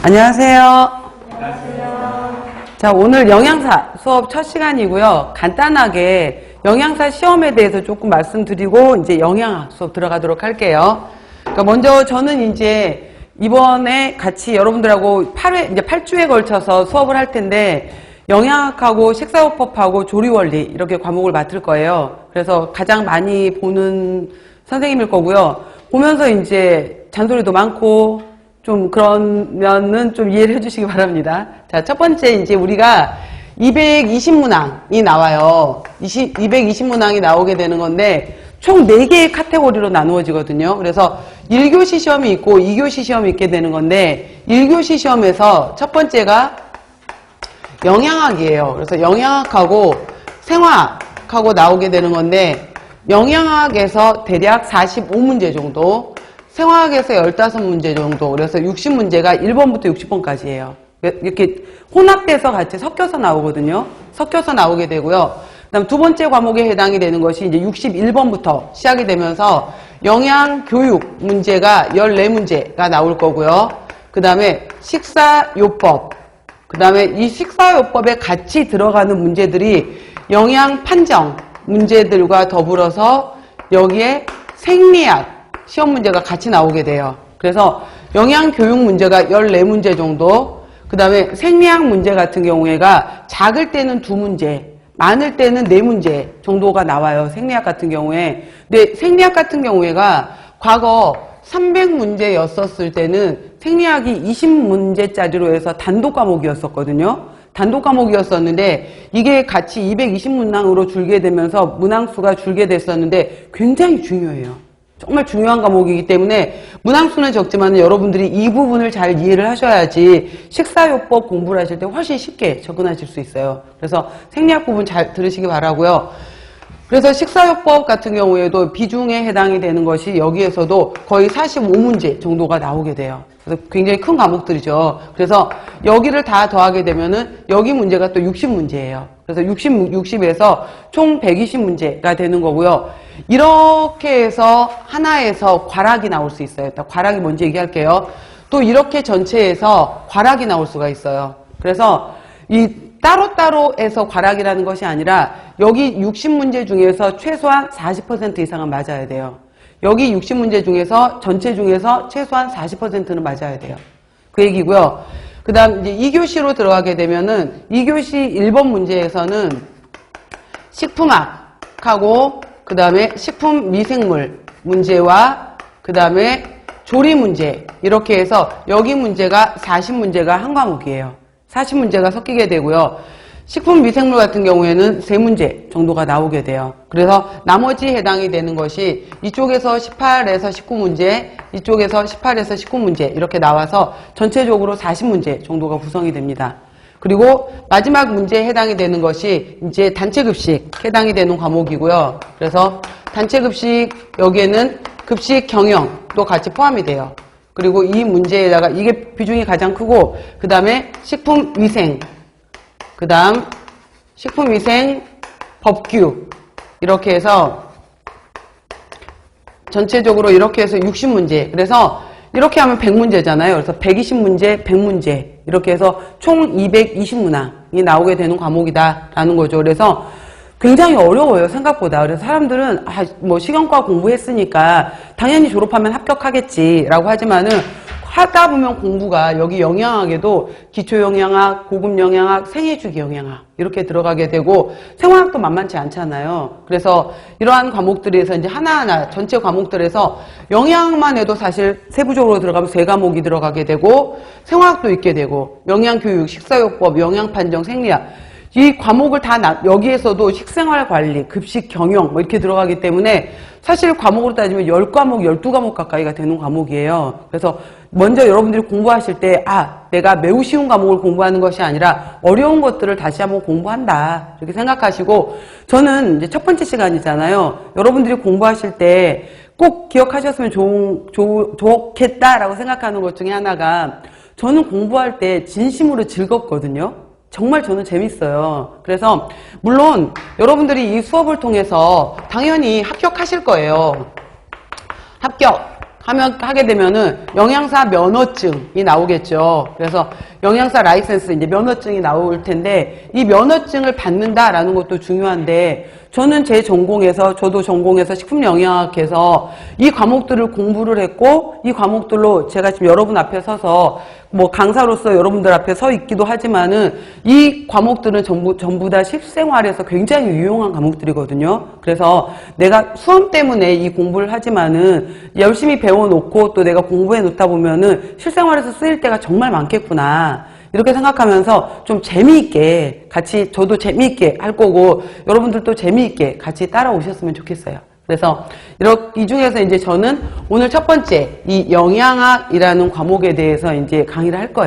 안녕하세요. 자, 오늘 영양사 수업 첫 시간이고요. 간단하게 영양사 시험에 대해서 조금 말씀드리고 이제 영양학 수업 들어가도록 할게요. 그러니까 먼저 저는 이제 이번에 같이 여러분들하고 8주에 걸쳐서 수업을 할 텐데 영양학하고 식사요법하고 조리원리 이렇게 과목을 맡을 거예요. 그래서 가장 많이 보는 선생님일 거고요. 보면서 이제 잔소리도 많고 좀 그러면은 좀 이해를 해주시기 바랍니다. 자, 첫 번째 이제 우리가 220문항이 나와요. 220문항이 나오게 되는 건데 총 4개의 카테고리로 나누어지거든요. 그래서 1교시 시험이 있고 2교시 시험이 있게 되는 건데 1교시 시험에서 첫 번째가 영양학이에요. 그래서 영양학하고 생화학하고 나오게 되는 건데 영양학에서 대략 45문제 정도, 생화학에서 15문제 정도, 그래서 60문제가 1번부터 60번까지예요. 이렇게 혼합돼서 같이 섞여서 나오거든요. 섞여서 나오게 되고요. 그 다음 두 번째 과목에 해당이 되는 것이 이제 61번부터 시작이 되면서 영양교육 문제가 14문제가 나올 거고요. 그 다음에 식사요법, 그 다음에 이 식사요법에 같이 들어가는 문제들이 영양판정 문제들과 더불어서 여기에 생리학 시험 문제가 같이 나오게 돼요. 그래서 영양교육 문제가 14문제 정도, 그 다음에 생리학 문제 같은 경우에가 작을 때는 2문제, 많을 때는 4문제 정도가 나와요. 생리학 같은 경우에. 근데 생리학 같은 경우에가 과거 300문제였었을 때는 생리학이 20문제짜리로 해서 단독 과목이었었거든요. 단독 과목이었었는데 이게 같이 220문항으로 줄게 되면서 문항수가 줄게 됐었는데 굉장히 중요해요. 정말 중요한 과목이기 때문에 문항수는 적지만 여러분들이 이 부분을 잘 이해를 하셔야지 식사요법 공부를 하실 때 훨씬 쉽게 접근하실 수 있어요. 그래서 생리학 부분 잘 들으시기 바라고요. 그래서 식사요법 같은 경우에도 비중에 해당이 되는 것이 여기에서도 거의 45문제 정도가 나오게 돼요. 그래서 굉장히 큰 과목들이죠. 그래서 여기를 다 더하게 되면은 여기 문제가 또 60문제예요. 그래서 60에서 총 120문제가 되는 거고요. 이렇게 해서 하나에서 괄학이 나올 수 있어요. 일단 괄학이 먼저 얘기할게요. 또 이렇게 전체에서 괄학이 나올 수가 있어요. 그래서 이 따로따로 해서 괄학이라는 것이 아니라 여기 60문제 중에서 최소한 40% 이상은 맞아야 돼요. 여기 60문제 중에서 전체 중에서 최소한 40%는 맞아야 돼요. 그 얘기고요. 그 다음 이제 2교시로 들어가게 되면은 2교시 1번 문제에서는 식품학하고 그 다음에 식품미생물 문제와 그 다음에 조리 문제 이렇게 해서 여기 문제가 40문제가 한 과목이에요. 40문제가 섞이게 되고요. 식품미생물 같은 경우에는 3문제 정도가 나오게 돼요. 그래서 나머지 해당이 되는 것이 이쪽에서 18에서 19문제, 이쪽에서 18에서 19문제 이렇게 나와서 전체적으로 40문제 정도가 구성이 됩니다. 그리고 마지막 문제에 해당이 되는 것이 이제 단체급식 해당이 되는 과목이고요. 그래서 단체급식 여기에는 급식 경영도 같이 포함이 돼요. 그리고 이 문제에다가 이게 비중이 가장 크고 그 다음에 식품위생, 그 다음 식품위생 법규 이렇게 해서 전체적으로 이렇게 해서 60문제, 그래서 이렇게 하면 100문제잖아요. 그래서 120문제, 100문제 이렇게 해서 총 220문항이 나오게 되는 과목이다라는 거죠. 그래서 굉장히 어려워요, 생각보다. 그래서 사람들은 뭐 식용과 공부했으니까 당연히 졸업하면 합격하겠지라고 하지만은 하다 보면 공부가 여기 영양학에도 기초영양학, 고급영양학, 생애주기 영양학 이렇게 들어가게 되고 생화학도 만만치 않잖아요. 그래서 이러한 과목들에서 이제 하나하나 전체 과목들에서 영양학만 해도 사실 세부적으로 들어가면 3과목이 들어가게 되고 생화학도 있게 되고 영양교육, 식사요법, 영양판정, 생리학 이 과목을 다 여기에서도 식생활관리, 급식 경영 뭐 이렇게 들어가기 때문에 사실 과목으로 따지면 10과목, 12과목 가까이가 되는 과목이에요. 그래서 먼저 여러분들이 공부하실 때 내가 매우 쉬운 과목을 공부하는 것이 아니라 어려운 것들을 다시 한번 공부한다 이렇게 생각하시고, 저는 이제 첫 번째 시간이잖아요. 여러분들이 공부하실 때 꼭 기억하셨으면 좋겠다라고 생각하는 것 중에 하나가, 저는 공부할 때 진심으로 즐겁거든요. 정말 저는 재밌어요. 그래서 물론 여러분들이 이 수업을 통해서 당연히 합격하실 거예요. 하게 되면은 영양사 면허증이 나오겠죠. 그래서 영양사 라이센스 이제 면허증이 나올 텐데 이 면허증을 받는다라는 것도 중요한데 저는 제 전공에서 저도 전공에서 식품영양학에서 이 과목들을 공부를 했고 이 과목들로 제가 지금 여러분 앞에 서서 뭐 강사로서 여러분들 앞에 서 있기도 하지만은 이 과목들은 전부 다 실생활에서 굉장히 유용한 과목들이거든요. 그래서 내가 수험 때문에 이 공부를 하지만은 열심히 배워놓고 또 내가 공부해 놓다 보면은 실생활에서 쓰일 때가 정말 많겠구나. 이렇게 생각하면서 좀 재미있게 같이 저도 재미있게 할 거고 여러분들도 재미있게 같이 따라오셨으면 좋겠어요. 그래서 이 중에서 이제 저는 오늘 첫 번째 이 영양학이라는 과목에 대해서 이제 강의를 할 거예요.